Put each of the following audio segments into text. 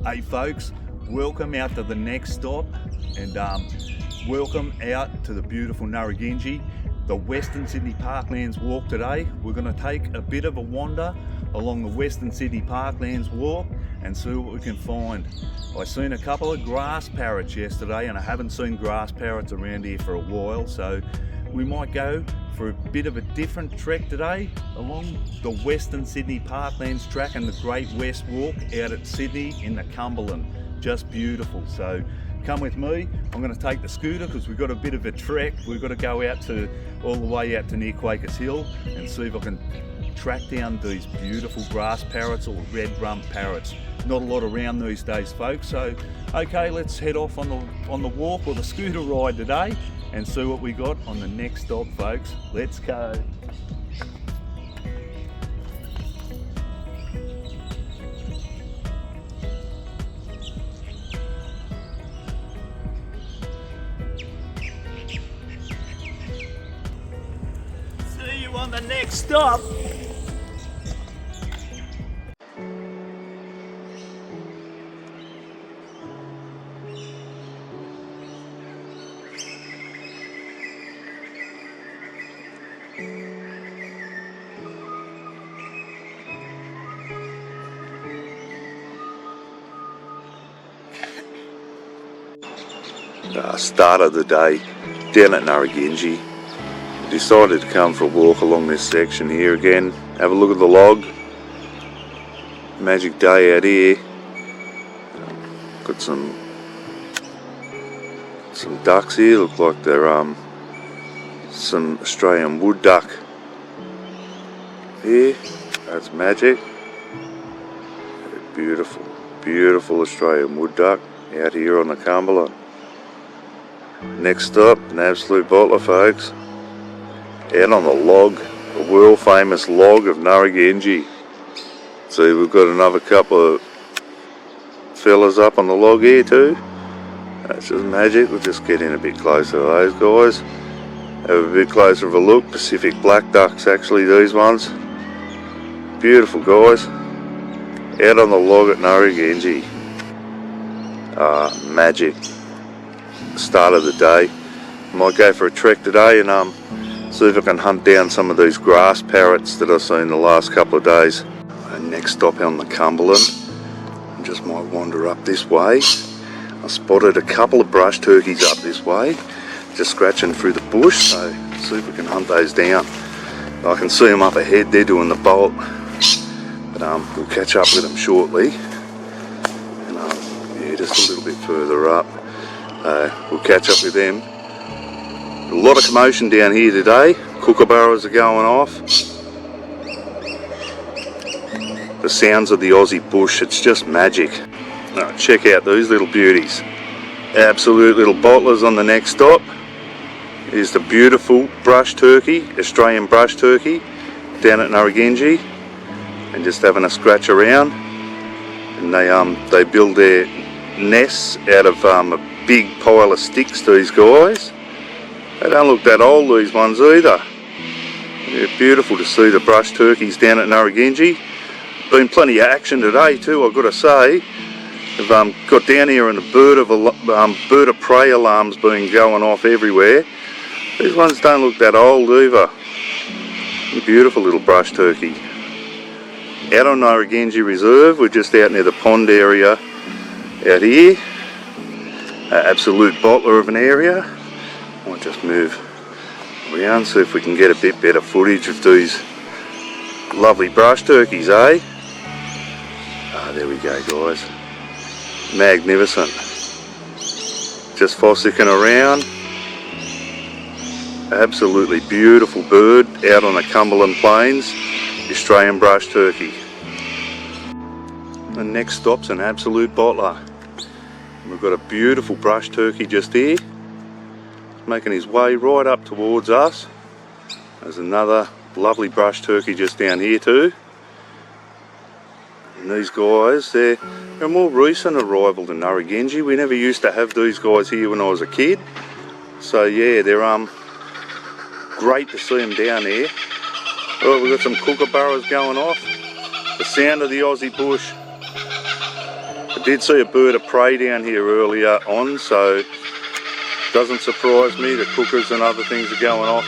Hey folks, welcome out to the next stop, and welcome out to the beautiful Narragansett, the Western Sydney Parklands walk today. We're going to take a bit of a wander along the Western Sydney Parklands walk and see what we can find. I seen a couple of grass parrots yesterday, and I haven't seen grass parrots around here for a while, so we might go for a bit of a different trek today along the Western Sydney Parklands track and the Great West Walk out at Sydney in the Cumberland. Just beautiful. So come with me. I'm going to take the scooter because we've got a bit of a trek. We've got to go out to all the way out to near Quakers Hill and see if I can track down these beautiful grass parrots or red-rumped parrots. Not a lot around these days, folks. So okay, let's head off on the walk or the scooter ride today and see what we got on the next stop, folks. Let's go. See you on the next stop. Start of the day down at Narragansett. Decided to come for a walk along this section here again, have a look at the log. Magic day out here. Got some ducks here, look like they're some Australian wood duck here. That's magic. Beautiful Australian wood duck out here on the Cumberland. Next stop, an absolute bottler, folks. Out on the log, the world famous log of Narragansett. See, we've got another couple of fellas up on the log here too. That's just magic. We'll just get in a bit closer to those guys. Have a bit closer of a look. Pacific black ducks, actually, these ones. Beautiful guys. Out on the log at Narragansett. Magic. Start of the day. Might go for a trek today and see if I can hunt down some of these grass parrots that I've seen the last couple of days. Next stop on the Cumberland. I just might wander up this way. I spotted a couple of brush turkeys up this way, just scratching through the bush, so see if we can hunt those down. I can see them up ahead, they're doing the bolt, but we'll catch up with them shortly. And yeah, just a little bit further up. We'll catch up with them. A lot of commotion down here today. Kookaburras are going off. The sounds of the Aussie bush, it's just magic. Now, check out these little beauties. Absolute little bottlers on the next stop. Here's the beautiful brush turkey, Australian brush turkey, down at Narragansett, and just having a scratch around. And they build their nests out of a big pile of sticks, these guys. They don't look that old, these ones either. Yeah, beautiful to see the brush turkeys down at Narragansett. Been plenty of action today too, I've got to say. I've got down here and the bird of prey alarms been going off everywhere. These ones don't look that old either. Beautiful little brush turkey. Out on Narragansett Reserve, we're just out near the pond area out here. Absolute bottler of an area. I'll just move around, see if we can get a bit better footage of these lovely brush turkeys, eh? There we go, guys. Magnificent. Just fossicking around. Absolutely beautiful bird out on the Cumberland Plains. Australian brush turkey. The next stop's an absolute bottler. We've got a beautiful brush turkey just here, making his way right up towards us. There's another lovely brush turkey just down here too. And these guys, they're a more recent arrival to Narragansett. We never used to have these guys here when I was a kid. So yeah, they're great to see them down here. Oh, we've got some kookaburras going off. The sound of the Aussie bush. I did see a bird of prey down here earlier on, so doesn't surprise me. The cookers and other things are going off.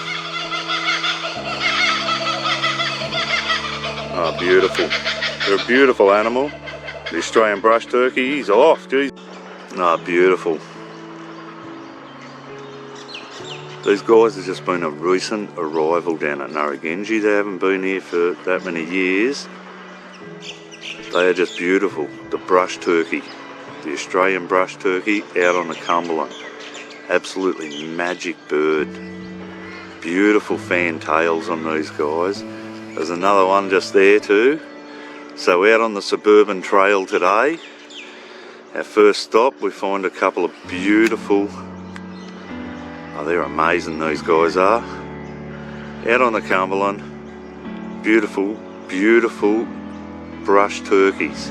Oh, beautiful. They're a beautiful animal. The Australian brush turkey, he's off, geez. Oh, beautiful. These guys have just been a recent arrival down at Narragansett. They haven't been here for that many years. They are just beautiful. The brush turkey, the Australian brush turkey out on the Cumberland. Absolutely magic bird. Beautiful fan tails on these guys. There's another one just there too. So out on the suburban trail today, our first stop, we find a couple of beautiful, oh, they're amazing, these guys are. Out on the Cumberland, beautiful, beautiful brush turkeys.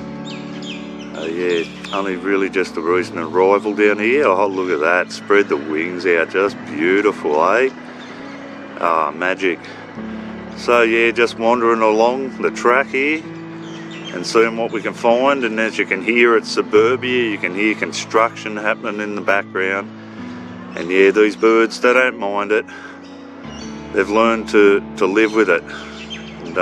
Yeah, only really just a recent arrival down here. Oh, look at that, spread the wings out, just beautiful, eh? Ah, magic. So yeah, just wandering along the track here and seeing what we can find, and as you can hear, it's suburbia. You can hear construction happening in the background, and yeah, these birds, they don't mind it. They've learned to live with it and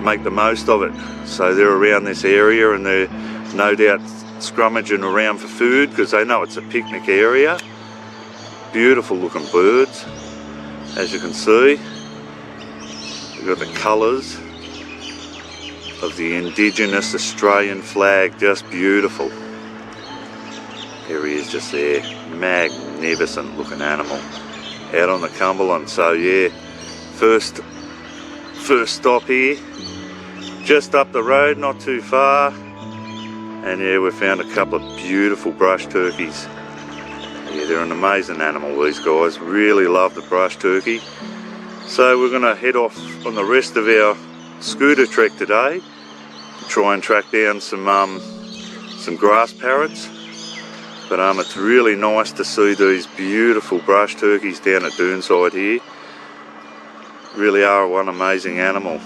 make the most of it. So they're around this area, and they're no doubt scrummaging around for food because they know it's a picnic area. Beautiful looking birds, as you can see. We've got the colours of the indigenous Australian flag, just beautiful. Here he is just there, magnificent looking animal out on the Cumberland. So yeah, first stop here, just up the road, not too far, and yeah, we found a couple of beautiful brush turkeys. Yeah, they're an amazing animal, these guys. Really love the brush turkey. So we're going to head off on the rest of our scooter trek today, try and track down some grass parrots. But it's really nice to see these beautiful brush turkeys down at Doonside here. Really are one amazing animal.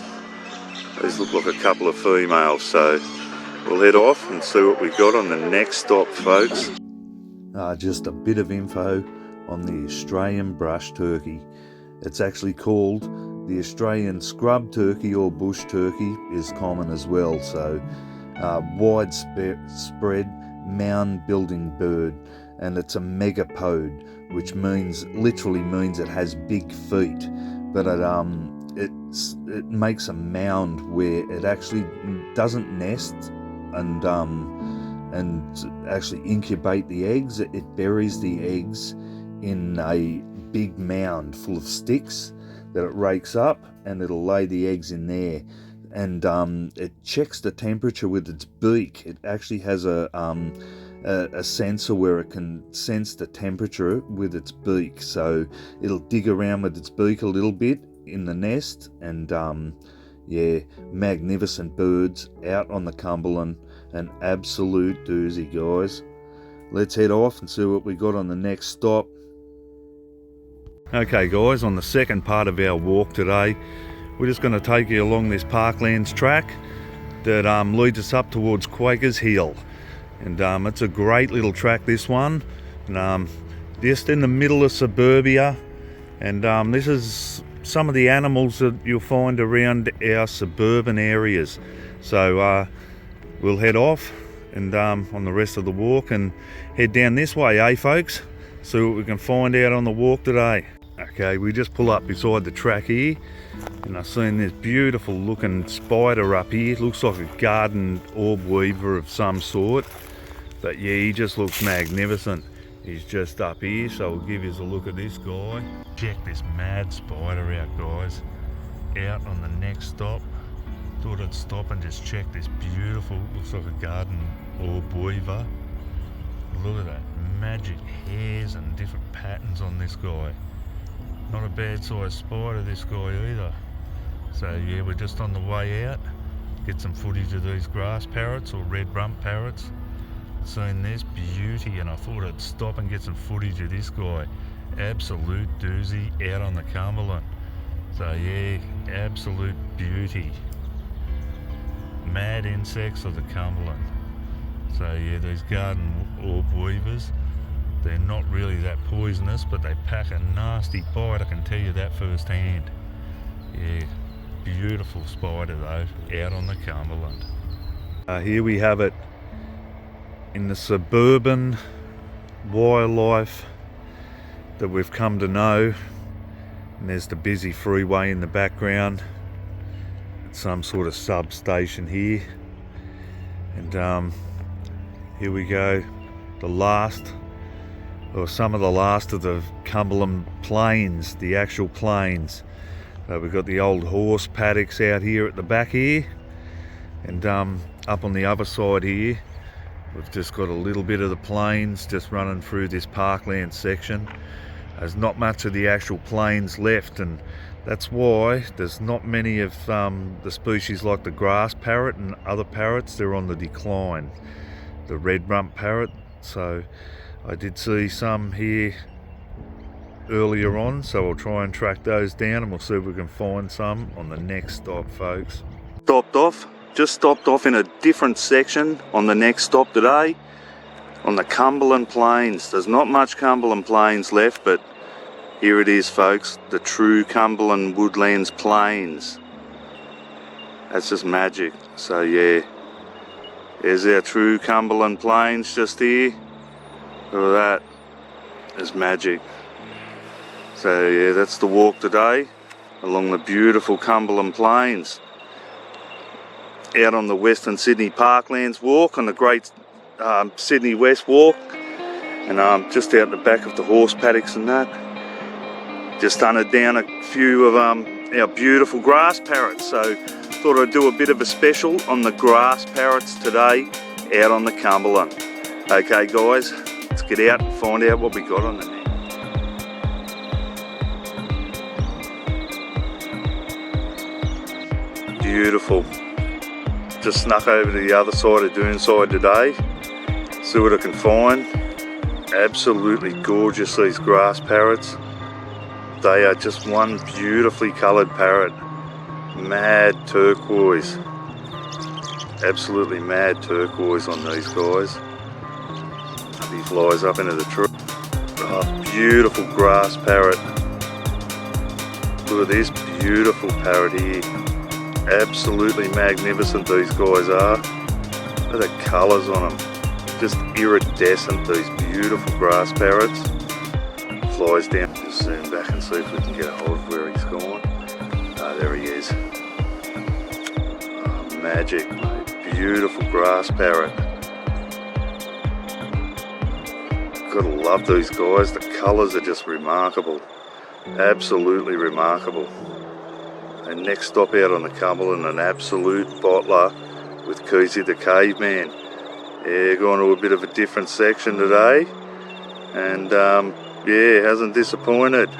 These look like a couple of females, so we'll head off and see what we got on the next stop, folks. Just a bit of info on the Australian brush turkey. It's actually called the Australian scrub turkey, or bush turkey is common as well. So widespread mound building bird, and it's a megapode, which literally means it has big feet, but it makes a mound where it actually doesn't nest and actually incubate the eggs. It buries the eggs in a big mound full of sticks that it rakes up, and it'll lay the eggs in there. And it checks the temperature with its beak. It actually has a sensor where it can sense the temperature with its beak. So it'll dig around with its beak a little bit in the nest. And yeah, magnificent birds out on the Cumberland. An absolute doozy, guys. Let's head off and see what we got on the next stop. Okay guys, on the second part of our walk today, we're just going to take you along this Parklands track that leads us up towards Quakers Hill. And it's a great little track, this one. And, just in the middle of suburbia. And this is some of the animals that you'll find around our suburban areas. So we'll head off and on the rest of the walk and head down this way, eh folks? See what we can find out on the walk today. Okay, we just pull up beside the track here, and I've seen this beautiful looking spider up here. It looks like a garden orb weaver of some sort, but yeah, he just looks magnificent. He's just up here, so we'll give you a look at this guy. Check this mad spider out, guys. Out on the next stop. Thought I'd stop and just check this beautiful, looks like a garden orb weaver. Look at that, magic hairs and different patterns on this guy. Not a bad sized spider, this guy either. So yeah, we're just on the way out. Get some footage of these grass parrots, or red-rumped parrots. Seen this beauty, and I thought I'd stop and get some footage of this guy. Absolute doozy out on the Cumberland. So yeah, absolute beauty. Mad insects of the Cumberland. So yeah, these garden orb weavers, they're not really that poisonous, but they pack a nasty bite, I can tell you that firsthand. Yeah, beautiful spider though, out on the Cumberland. Here we have it in the suburban wildlife that we've come to know. And there's the busy freeway in the background. It's some sort of substation here. And here we go, the last, or some of the last of the Cumberland plains, the actual plains. We've got the old horse paddocks out here at the back here, and up on the other side here we've just got a little bit of the plains just running through this parkland section. There's not much of the actual plains left, and that's why there's not many of the species like the grass parrot and other parrots. They're on the decline, the red-rumped parrot. So I did see some here earlier on, so I'll try and track those down, and we'll see if we can find some on the next stop, folks. Just stopped off in a different section on the next stop today, on the Cumberland Plains. There's not much Cumberland Plains left, but here it is, folks, the true Cumberland Woodlands Plains. That's just magic. So yeah, there's our true Cumberland Plains just here. Look at that, it's magic. So yeah, that's the walk today along the beautiful Cumberland Plains. Out on the Western Sydney Parklands walk, on the Great Sydney West walk, and just out the back of the horse paddocks and that. Just hunted down a few of our beautiful grass parrots, so thought I'd do a bit of a special on the grass parrots today out on the Cumberland. Okay guys, let's get out and find out what we got on the net. Beautiful. Just snuck over to the other side of Doonside today, see what I can find. Absolutely gorgeous, these grass parrots. They are just one beautifully coloured parrot. Mad turquoise. Absolutely mad turquoise on these guys. He flies up into the tree. Oh, beautiful grass parrot. Look at this beautiful parrot here. Absolutely magnificent these guys are. Look at the colours on them. Just iridescent, these beautiful grass parrots. Flies down. Just zoom back and see if we can get a hold of where he's gone. Ah, there he is. Oh, magic, mate. Beautiful grass parrot. Gotta love these guys. The colours are just remarkable. Absolutely remarkable. And next stop out on the Cumberland, an absolute bottler with Keezy the Caveman. Yeah, going to a bit of a different section today, and yeah, hasn't disappointed.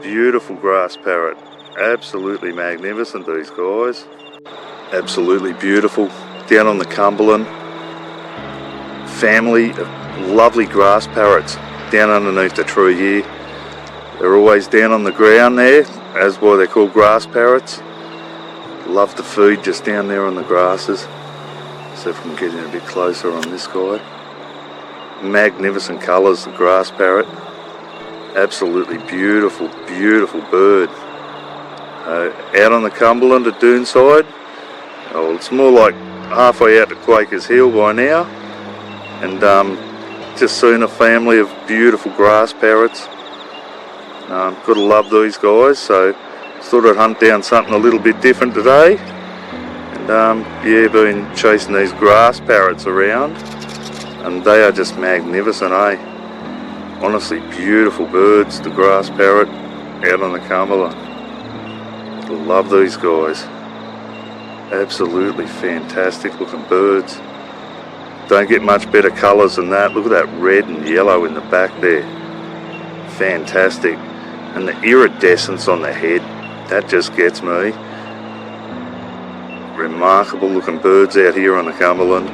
Beautiful grass parrot, absolutely magnificent these guys. Absolutely beautiful. Down on the Cumberland, family of lovely grass parrots down underneath the tree here. They're always down on the ground there, that's why they're called grass parrots. Love to feed just down there on the grasses. See if we can get in a bit closer on this guy. Magnificent colours, the grass parrot. Absolutely beautiful, beautiful bird. Out on the Cumberland at Doonside. Oh, it's more like halfway out to Quakers Hill by now. And just seen a family of beautiful grass parrots. Gotta love these guys, so thought I'd hunt down something a little bit different today. And yeah, been chasing these grass parrots around, and they are just magnificent, eh? Honestly, beautiful birds, the grass parrot out on the Cumberland. Love these guys. Absolutely fantastic looking birds. Don't get much better colours than that. Look at that red and yellow in the back there. Fantastic. And the iridescence on the head, that just gets me. Remarkable looking birds out here on the Cumberland.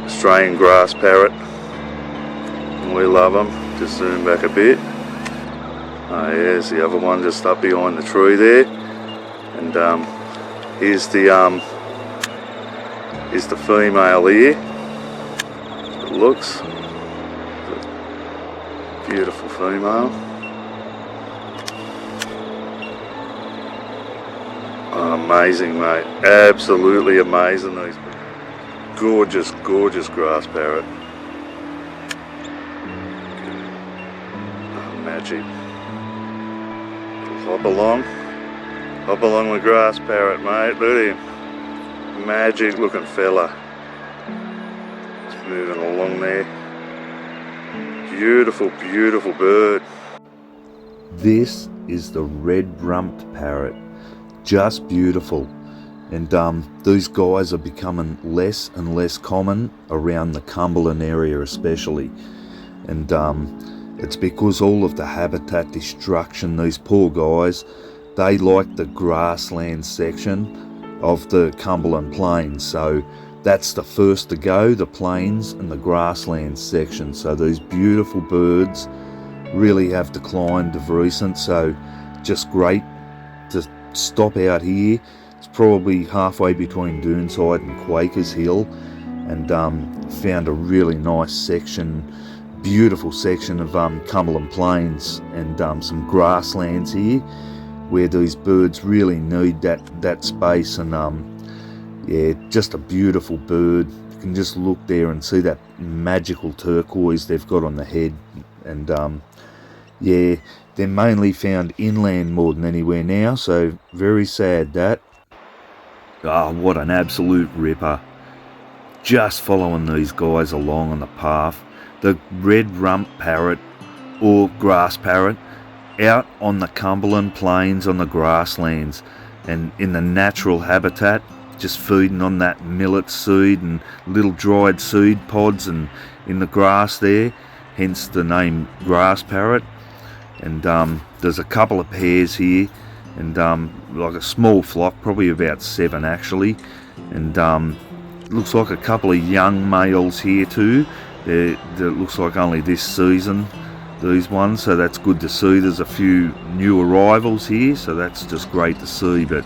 Australian grass parrot. We love them. Just zoom back a bit. Oh yeah, there's the other one just up behind the tree there. And here's the female here. looks. Beautiful female. Oh, amazing, mate. Absolutely amazing. These gorgeous, gorgeous grass parrot. Oh, magic. Hop along the grass parrot, mate. Look at him. Magic looking fella. Just moving along there. Beautiful, beautiful bird. This is the red-rumped parrot. Just beautiful. And these guys are becoming less and less common around the Cumberland area especially. And it's because all of the habitat destruction, these poor guys, they like the grassland section of the Cumberland Plains. So that's the first to go, the plains and the grassland section. So these beautiful birds really have declined of recent. So just great to stop out here. It's probably halfway between Doonside and Quakers Hill, and found a really nice section, beautiful section of Cumberland Plains and some grasslands here where these birds really need that space. And yeah, just a beautiful bird. You can just look there and see that magical turquoise they've got on the head. And yeah, they're mainly found inland more than anywhere now, so very sad that. Oh, what an absolute ripper. Just following these guys along on the path. The red-rumped parrot or grass parrot out on the Cumberland Plains on the grasslands and in the natural habitat, just feeding on that millet seed and little dried seed pods and in the grass there, hence the name grass parrot. And there's a couple of pairs here, and like a small flock, probably about 7 actually, and looks like a couple of young males here too. That looks like only this season, these ones, so that's good to see. There's a few new arrivals here, so that's just great to see. But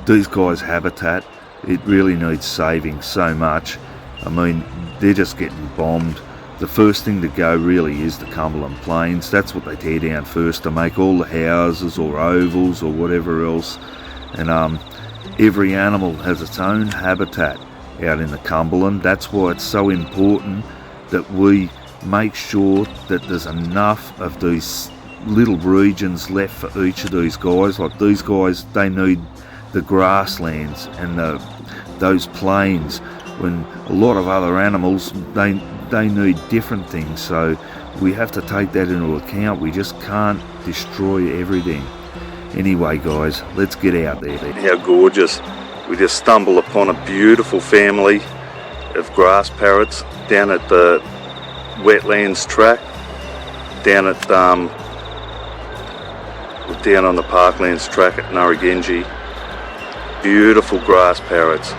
these guys' habitat, it really needs saving so much. I mean, they're just getting bombed. The first thing to go really is the Cumberland Plains. That's what they tear down first to make all the houses or ovals or whatever else. And every animal has its own habitat out in the Cumberland. That's why it's so important that we make sure that there's enough of these little regions left for each of these guys. Like these guys, they need the grasslands and those plains, when a lot of other animals, they need different things. So we have to take that into account. We just can't destroy everything. Anyway guys, let's get out there. How gorgeous. We just stumbled upon a beautiful family of grass parrots down at the wetlands track, down on the parklands track at Narragansett. Beautiful grass parrots.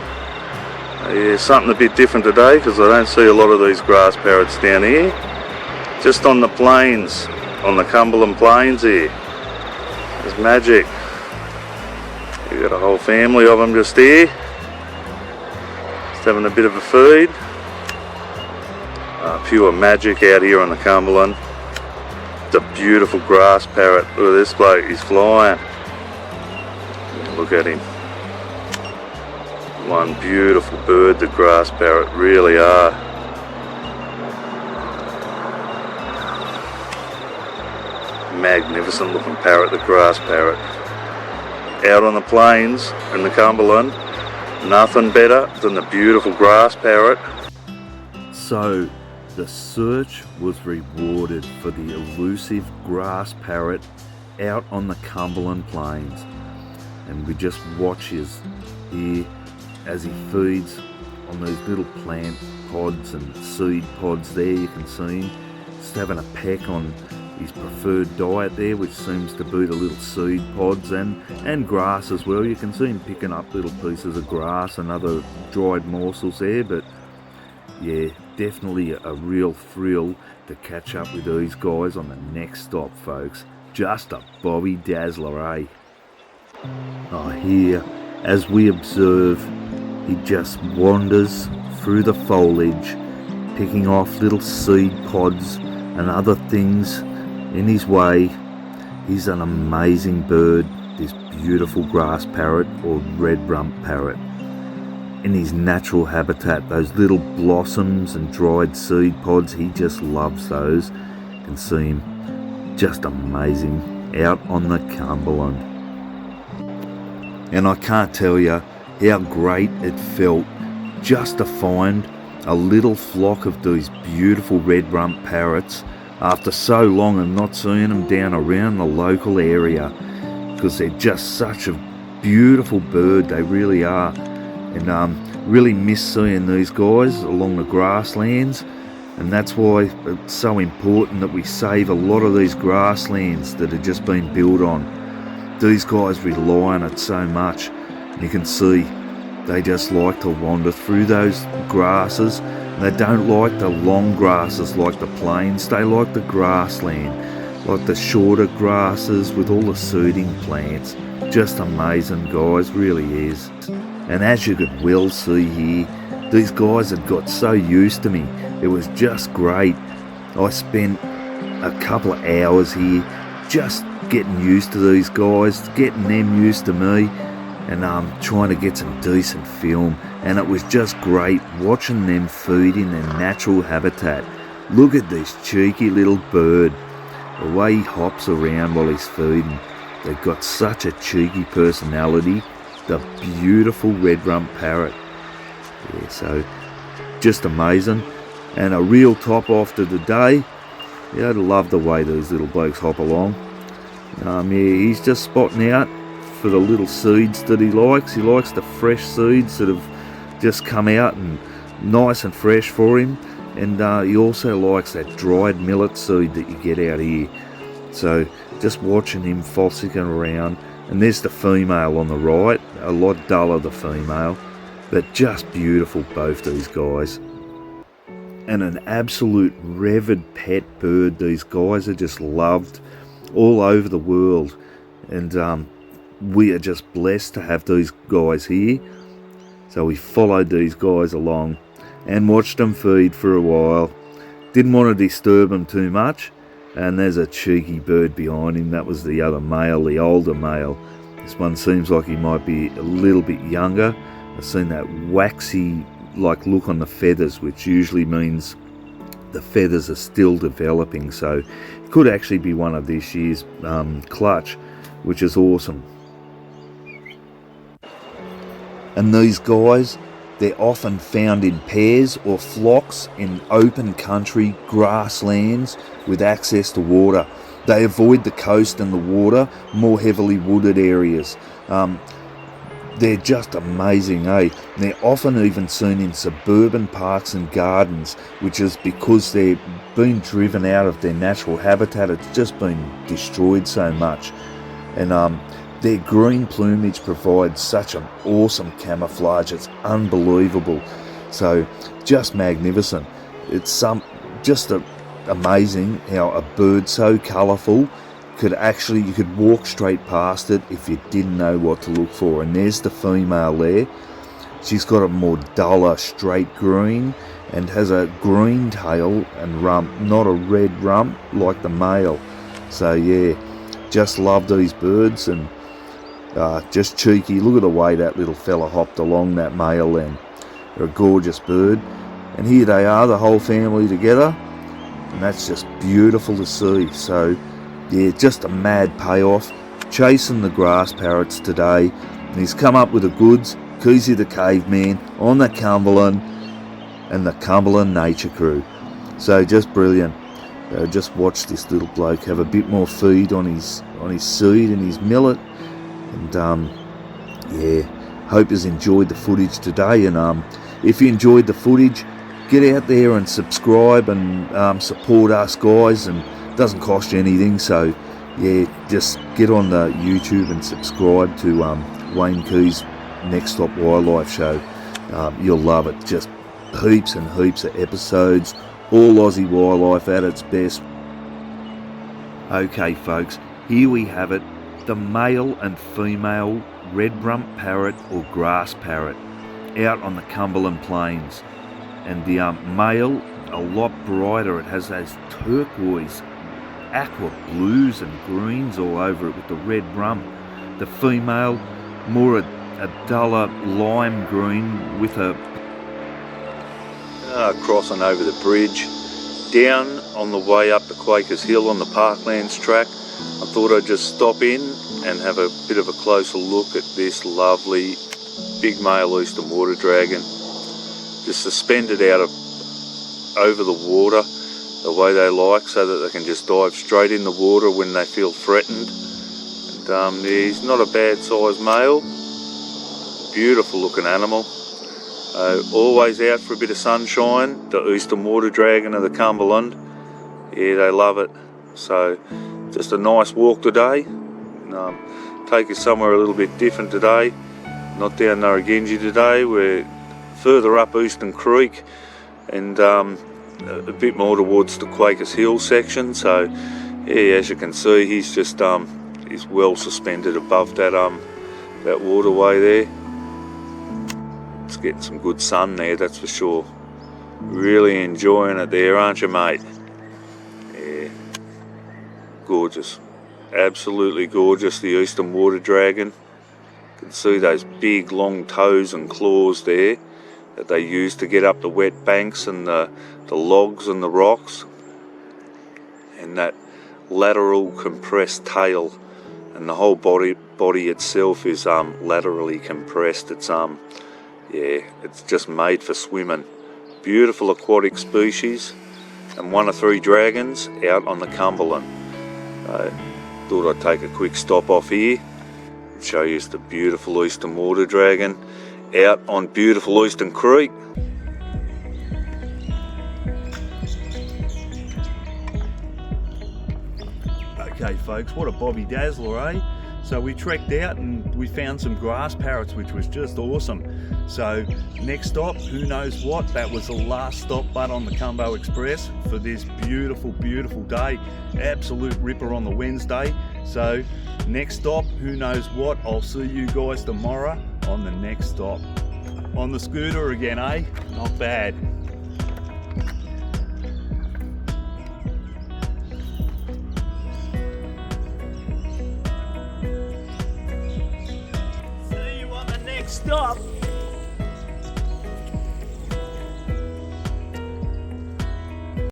Yeah, something a bit different today because I don't see a lot of these grass parrots down here. Just on the plains, on the Cumberland Plains here. It's magic. You got a whole family of them just here. Just having a bit of a feed. Pure magic out here on the Cumberland. It's a beautiful grass parrot. Look at this bloke, he's flying. Look at him. One beautiful bird, the grass parrot really are. Magnificent looking parrot, the grass parrot. Out on the plains in the Cumberland, nothing better than the beautiful grass parrot. So the search was rewarded for the elusive grass parrot out on the Cumberland Plains, and we just watch his here as he feeds on those little plant pods and seed pods there. You can see him just having a peck on his preferred diet there, which seems to be the little seed pods and grass as well. You can see him picking up little pieces of grass and other dried morsels there. But yeah, definitely a real thrill to catch up with these guys on the next stop, folks. Just a Bobby Dazzler, eh? Oh, here, as we observe, he just wanders through the foliage, picking off little seed pods and other things in his way. He's an amazing bird, this beautiful grass parrot or red-rumped parrot. In his natural habitat, those little blossoms and dried seed pods, he just loves those. You can see him just amazing out on the Cumberland. And I can't tell you how great it felt just to find a little flock of these beautiful red-rumped parrots after so long and not seeing them down around the local area, because they're just such a beautiful bird, they really are. And really miss seeing these guys along the grasslands, and that's why it's so important that we save a lot of these grasslands that have just been built on. These guys rely on it so much. You can see they just like to wander through those grasses. They don't like the long grasses like the plains, they like the grassland, like the shorter grasses with all the seeding plants. Just amazing, guys, really is. And as you could well see here, these guys had got so used to me. It was just great. I spent a couple of hours here just getting used to these guys, getting them used to me, and trying to get some decent film. And it was just great watching them feed in their natural habitat. Look at this cheeky little bird, the way he hops around while he's feeding. They've got such a cheeky personality. The beautiful red-rumped parrot. Yeah, so just amazing. And a real top off to the day. Yeah, I love the way these little blokes hop along. Yeah, he's just spotting out for the little seeds that he likes. He likes the fresh seeds that have just come out and nice and fresh for him. And he also likes that dried millet seed that you get out here. So just watching him fossicking around. And there's the female on the right, a lot duller the female, but just beautiful, both these guys. And an absolute revered pet bird. These guys are just loved all over the world, and we are just blessed to have these guys here. So we followed these guys along and watched them feed for a while. Didn't want to disturb them too much. And there's a cheeky bird behind him. That was the other male, the older male. This one seems like he might be a little bit younger. I've seen that waxy like look on the feathers, which usually means the feathers are still developing. So it could actually be one of this year's clutch, which is awesome. And these guys, they're often found in pairs or flocks in open country grasslands with access to water. They avoid the coast and the water, more heavily wooded areas. They're just amazing, eh? They're often even seen in suburban parks and gardens, which is because they've been driven out of their natural habitat. It's just been destroyed so much. And their green plumage provides such an awesome camouflage. It's unbelievable. So just magnificent. It's just amazing how a bird so colourful you could walk straight past it if you didn't know what to look for. And there's the female there. She's got a more duller straight green and has a green tail and rump, not a red rump like the male. So yeah, just love these birds, and just cheeky. Look at the way that little fella hopped along, that male then. They're a gorgeous bird. And here they are, the whole family together. And that's just beautiful to see. So yeah, just a mad payoff. Chasing the grass parrots today. And he's come up with the goods. Keezy the caveman on the Cumberland and the Cumberland Nature Crew. So just brilliant. Just watch this little bloke have a bit more feed on his seed and his millet. And yeah, hope you've enjoyed the footage today. And if you enjoyed the footage, get out there and subscribe and support us guys, and it doesn't cost you anything. So yeah, just get on the YouTube and subscribe to Wayne Key's Next Stop Wildlife Show. You'll love it. Just heaps and heaps of episodes, all Aussie wildlife at its best. Okay folks, here we have it, the male and female red-rumped parrot or grass parrot out on the Cumberland Plains. And the male a lot brighter. It has those turquoise, aqua blues and greens all over it with the red rump. The female, more a duller lime green with a... Crossing over the bridge, down on the way up the Quakers Hill on the Parklands track, I thought I'd just stop in and have a bit of a closer look at this lovely big male eastern water dragon, just suspended out over the water the way they like, so that they can just dive straight in the water when they feel threatened. And he's not a bad sized male, beautiful looking animal. Always out for a bit of sunshine, the eastern water dragon of the Cumberland. Yeah, they love it. So just a nice walk today. Take us somewhere a little bit different today. Not down Narragansett today, we're further up Eastern Creek and a bit more towards the Quakers Hill section. So yeah, as you can see, he's just he's well suspended above that that waterway there. It's getting some good sun there, that's for sure. Really enjoying it there, aren't you, mate? Yeah, gorgeous, absolutely gorgeous. The eastern water dragon. You can see those big long toes and claws there that they use to get up the wet banks and the logs and the rocks, and that lateral compressed tail, and the whole body itself is laterally compressed. It's yeah, it's just made for swimming. Beautiful aquatic species, and one of 3 dragons out on the Cumberland. Thought I'd take a quick stop off here and show you the beautiful eastern water dragon out on beautiful Eastern Creek. Okay folks, what a Bobby Dazzler, eh? So we trekked out and we found some grass parrots, which was just awesome. So next stop, who knows what, that was the last stop but on the Cumbo Express for this beautiful, beautiful day. Absolute ripper on the Wednesday. So next stop, who knows what, I'll see you guys tomorrow on the next stop. On the scooter again, eh? Not bad. See you on the next stop.